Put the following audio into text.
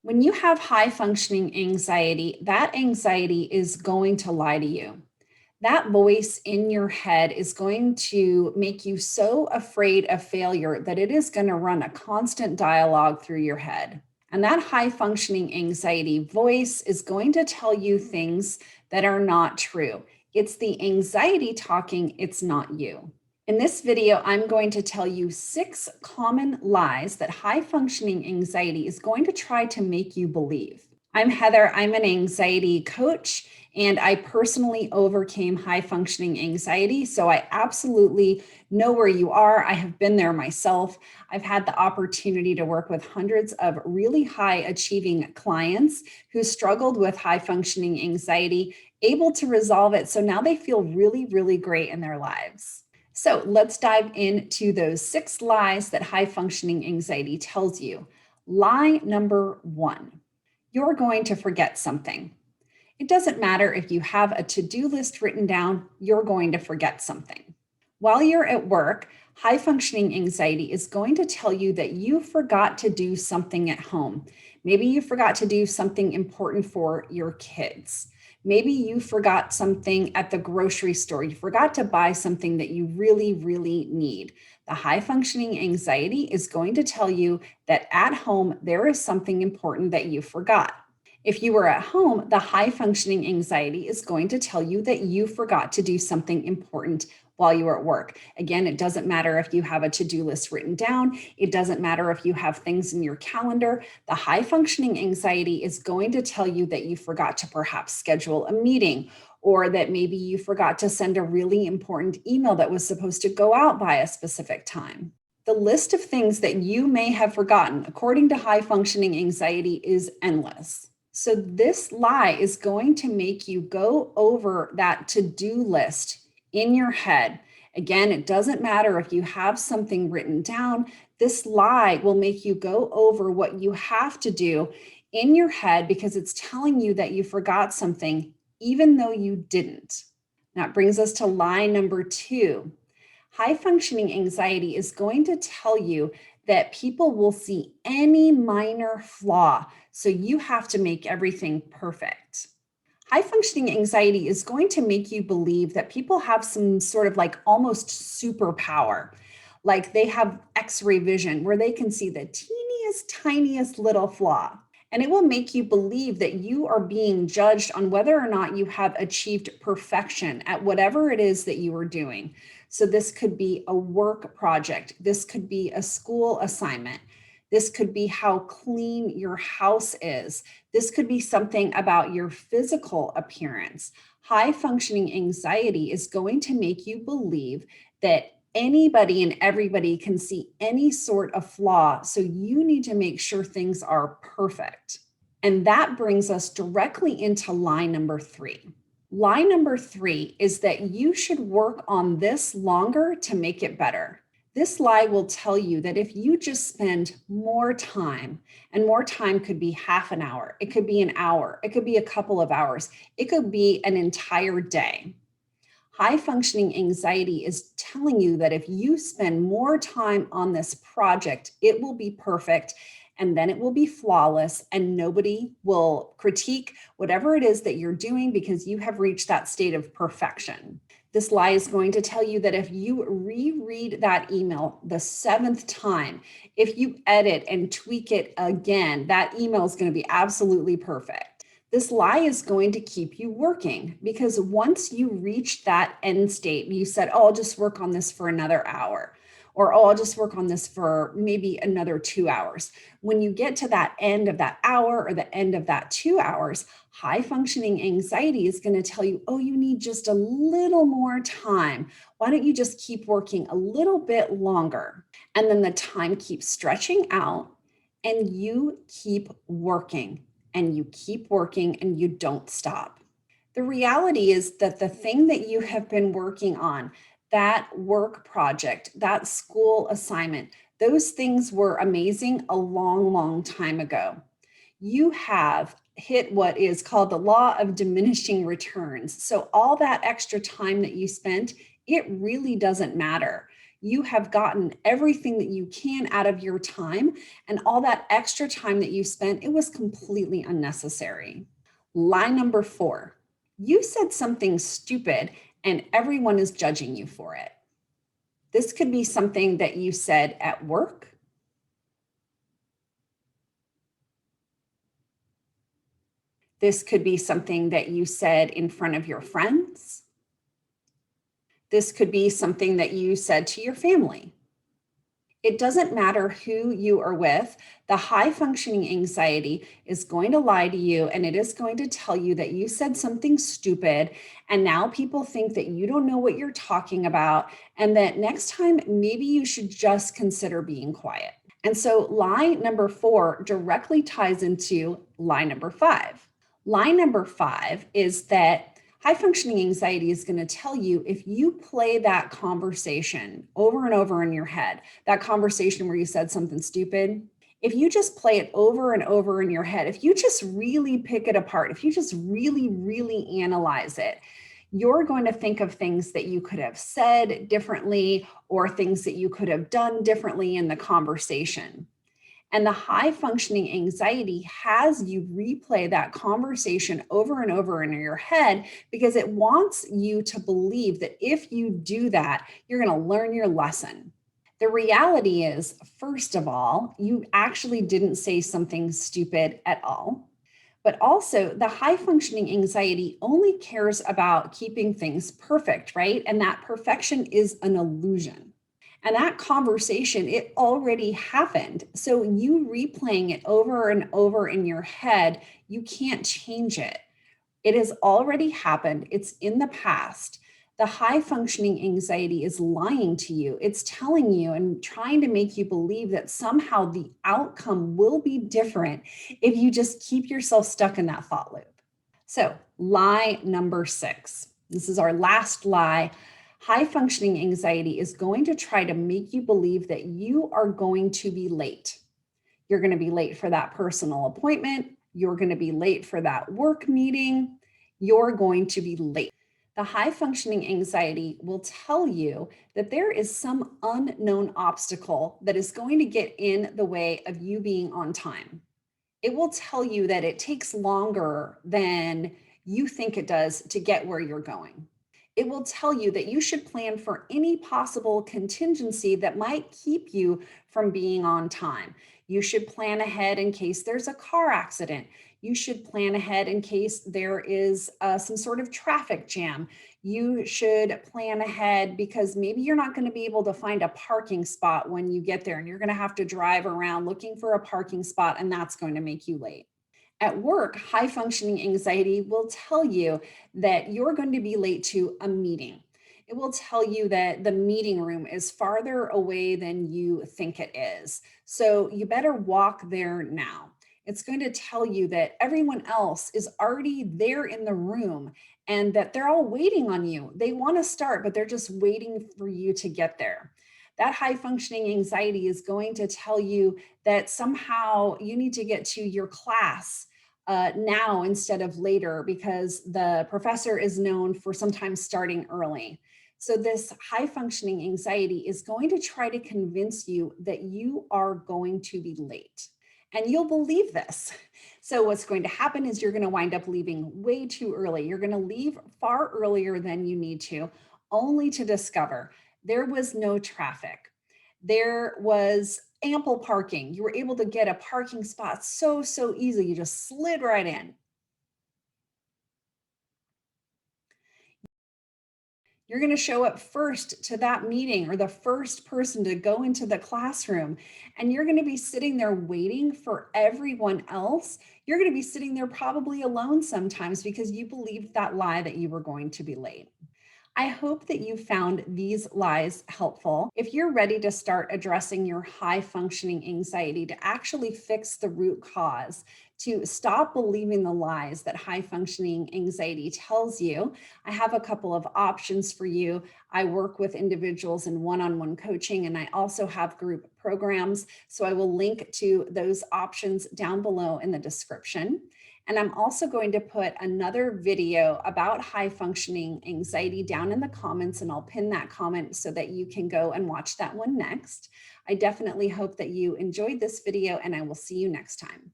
When you have high functioning anxiety, that anxiety is going to lie to you. That voice in your head is going to make you so afraid of failure that it is going to run a constant dialogue through your head. And that high functioning anxiety voice is going to tell you things that are not true. It's the anxiety talking, it's not you. In this video, I'm going to tell you 6 common lies that high functioning anxiety is going to try to make you believe. I'm Heather. I'm an anxiety coach, and I personally overcame high functioning anxiety. So I absolutely know where you are. I have been there myself. I've had the opportunity to work with hundreds of really high achieving clients who struggled with high functioning anxiety, able to resolve it. So now they feel really, really great in their lives. So let's dive into those 6 lies that high functioning anxiety tells you. Lie number 1, you're going to forget something. It doesn't matter if you have a to-do list written down, you're going to forget something. While you're at work, high functioning anxiety is going to tell you that you forgot to do something at home. Maybe you forgot to do something important for your kids. Maybe you forgot something at the grocery store. You forgot to buy something that you really, really need. The high functioning anxiety is going to tell you that at home, there is something important that you forgot. If you were at home, the high functioning anxiety is going to tell you that you forgot to do something important while you were at work. Again, it doesn't matter if you have a to-do list written down. It doesn't matter if you have things in your calendar. The high functioning anxiety is going to tell you that you forgot to perhaps schedule a meeting, or that maybe you forgot to send a really important email that was supposed to go out by a specific time. The list of things that you may have forgotten, according to high functioning anxiety, is endless. So this lie is going to make you go over that to-do list in your head. Again, it doesn't matter if you have something written down. This lie will make you go over what you have to do in your head because it's telling you that you forgot something, even though you didn't. That brings us to lie number 2. High functioning anxiety is going to tell you that people will see any minor flaw, so you have to make everything perfect. High functioning anxiety is going to make you believe that people have some sort of like almost superpower, like they have X-ray vision where they can see the teeniest, tiniest little flaw. And it will make you believe that you are being judged on whether or not you have achieved perfection at whatever it is that you are doing. So this could be a work project. This could be a school assignment. This could be how clean your house is. This could be something about your physical appearance. High functioning anxiety is going to make you believe that anybody and everybody can see any sort of flaw. So you need to make sure things are perfect. And that brings us directly into lie number 3. Lie number 3 is that you should work on this longer to make it better. This lie will tell you that if you just spend more time, and more time could be half an hour, it could be an hour, it could be a couple of hours, it could be an entire day. High functioning anxiety is telling you that if you spend more time on this project, it will be perfect, and then it will be flawless, and nobody will critique whatever it is that you're doing because you have reached that state of perfection. This lie is going to tell you that if you reread that email the 7th time, if you edit and tweak it again, that email is going to be absolutely perfect. This lie is going to keep you working because once you reach that end state, you said, oh, I'll just work on this for another hour, or oh, I'll just work on this for maybe another 2 hours. When you get to that end of that hour or the end of that 2 hours, high functioning anxiety is going to tell you, oh, you need just a little more time. Why don't you just keep working a little bit longer? And then the time keeps stretching out and you keep working and you keep working and you don't stop. The reality is that the thing that you have been working on, that work project, that school assignment, those things were amazing a long, long time ago. You have hit what is called the law of diminishing returns. So all that extra time that you spent, it really doesn't matter. You have gotten everything that you can out of your time, and all that extra time that you spent, it was completely unnecessary. Lie number 4, you said something stupid and everyone is judging you for it. This could be something that you said at work. This could be something that you said in front of your friends. This could be something that you said to your family. It doesn't matter who you are with. The high functioning anxiety is going to lie to you, and it is going to tell you that you said something stupid. And now people think that you don't know what you're talking about, and that next time, maybe you should just consider being quiet. And so, lie number 4 directly ties into lie number 5. Lie number 5 is that high functioning anxiety is going to tell you, if you play that conversation over and over in your head, that conversation where you said something stupid, if you just play it over and over in your head, if you just really pick it apart, if you just really, really analyze it, you're going to think of things that you could have said differently or things that you could have done differently in the conversation. And the high functioning anxiety has you replay that conversation over and over in your head because it wants you to believe that if you do that, you're going to learn your lesson. The reality is, first of all, you actually didn't say something stupid at all. But also, the high functioning anxiety only cares about keeping things perfect, right? And that perfection is an illusion. And that conversation, it already happened. So you replaying it over and over in your head, you can't change it. It has already happened. It's in the past. The high functioning anxiety is lying to you. It's telling you and trying to make you believe that somehow the outcome will be different if you just keep yourself stuck in that thought loop. So, lie number 6. This is our last lie. High functioning anxiety is going to try to make you believe that you are going to be late. You're going to be late for that personal appointment. You're going to be late for that work meeting. You're going to be late. The high functioning anxiety will tell you that there is some unknown obstacle that is going to get in the way of you being on time. It will tell you that it takes longer than you think it does to get where you're going. It will tell you that you should plan for any possible contingency that might keep you from being on time. You should plan ahead in case there's a car accident. You should plan ahead in case there is some sort of traffic jam. You should plan ahead because maybe you're not going to be able to find a parking spot when you get there, and you're going to have to drive around looking for a parking spot, and that's going to make you late. At work, high functioning anxiety will tell you that you're going to be late to a meeting. It will tell you that the meeting room is farther away than you think it is. So you better walk there now. It's going to tell you that everyone else is already there in the room and that they're all waiting on you. They want to start, but they're just waiting for you to get there. That high functioning anxiety is going to tell you that somehow you need to get to your class now instead of later because the professor is known for sometimes starting early. So, this high functioning anxiety is going to try to convince you that you are going to be late. And you'll believe this. So, what's going to happen is you're going to wind up leaving way too early. You're going to leave far earlier than you need to, only to discover there was no traffic. There was ample parking. You were able to get a parking spot so easy. You just slid right in. You're going to show up first to that meeting or the first person to go into the classroom. And you're going to be sitting there waiting for everyone else. You're going to be sitting there probably alone sometimes because you believed that lie that you were going to be late. I hope that you found these lies helpful. If you're ready to start addressing your high functioning anxiety to actually fix the root cause, to stop believing the lies that high functioning anxiety tells you, I have a couple of options for you. I work with individuals in one-on-one coaching, and I also have group programs. So I will link to those options down below in the description. And I'm also going to put another video about high functioning anxiety down in the comments, and I'll pin that comment so that you can go and watch that one next. I definitely hope that you enjoyed this video, and I will see you next time.